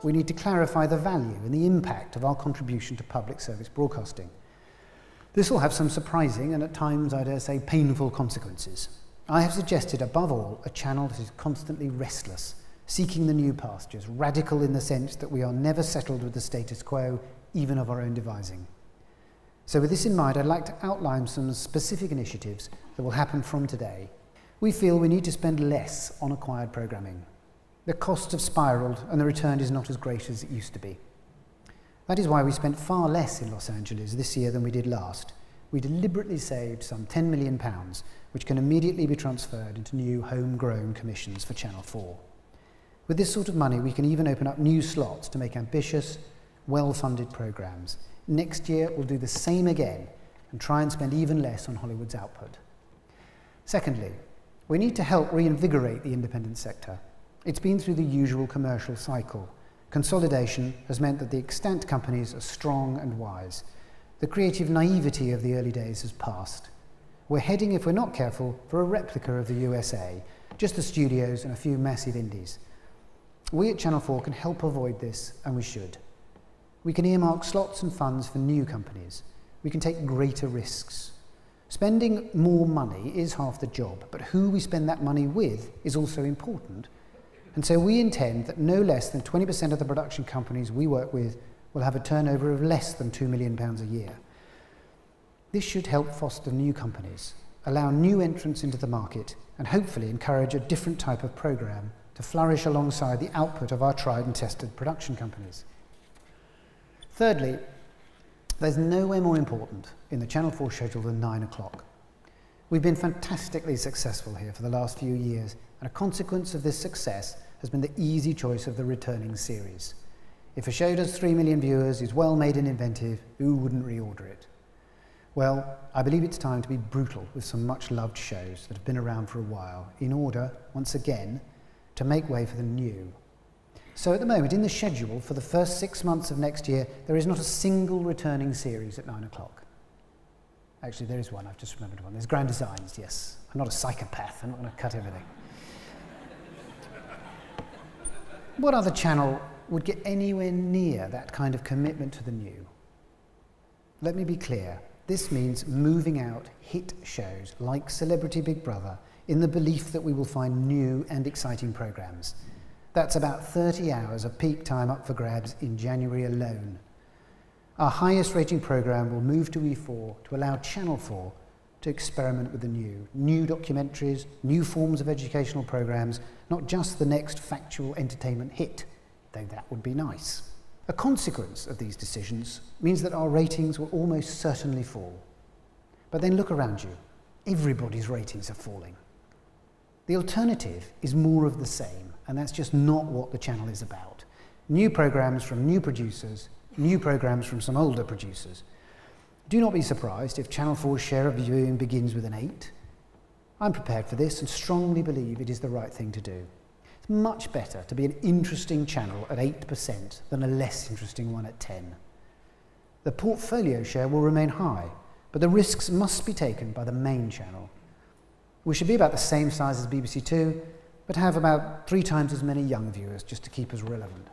we need to clarify the value and the impact of our contribution to public service broadcasting. This will have some surprising and at times, I dare say, painful consequences. I have suggested, above all, a channel that is constantly restless, seeking the new pastures, radical in the sense that we are never settled with the status quo, even of our own devising. So with this in mind, I'd like to outline some specific initiatives that will happen from today. We feel we need to spend less on acquired programming. The costs have spiralled and the return is not as great as it used to be. That is why we spent far less in Los Angeles this year than we did last. We deliberately saved some £10 million, which can immediately be transferred into new homegrown commissions for Channel 4. With this sort of money, we can even open up new slots to make ambitious, well-funded programmes. Next year, we'll do the same again and try and spend even less on Hollywood's output. Secondly, we need to help reinvigorate the independent sector. It's been through the usual commercial cycle. Consolidation has meant that the extant companies are strong and wise. The creative naivety of the early days has passed. We're heading, if we're not careful, for a replica of the USA, just the studios and a few massive indies. We at Channel 4 can help avoid this, and we should. We can earmark slots and funds for new companies. We can take greater risks. Spending more money is half the job, but who we spend that money with is also important. And so we intend that no less than 20% of the production companies we work with will have a turnover of less than £2 million a year. This should help foster new companies, allow new entrants into the market, and hopefully encourage a different type of programme to flourish alongside the output of our tried and tested production companies. Thirdly, there's nowhere more important in the Channel 4 schedule than 9 o'clock. We've been fantastically successful here for the last few years, and a consequence of this success has been the easy choice of the returning series. If a show does 3 million viewers, is well made and inventive, who wouldn't reorder it? Well, I believe it's time to be brutal with some much-loved shows that have been around for a while, in order, once again, to make way for the new. So at the moment, in the schedule for the first 6 months of next year, there is not a single returning series at 9 o'clock. Actually, there is one, I've just remembered one. There's Grand Designs, yes. I'm not a psychopath, I'm not going to cut everything. What other channel would get anywhere near that kind of commitment to the new? Let me be clear, this means moving out hit shows like Celebrity Big Brother in the belief that we will find new and exciting programmes. That's about 30 hours of peak time up for grabs in January alone. Our highest rating programme will move to E4 to allow Channel 4 to experiment with the new documentaries, new forms of educational programmes, not just the next factual entertainment hit, though that would be nice. A consequence of these decisions means that our ratings will almost certainly fall. But then look around you. Everybody's ratings are falling. The alternative is more of the same, and that's just not what the channel is about. New programmes from new producers, new programmes from some older producers. Do not be surprised if Channel 4's share of viewing begins with an 8. I'm prepared for this and strongly believe it is the right thing to do. It's much better to be an interesting channel at 8% than a less interesting one at 10. The portfolio share will remain high, but the risks must be taken by the main channel. We should be about the same size as BBC Two, but have about 3 times as many young viewers just to keep us relevant.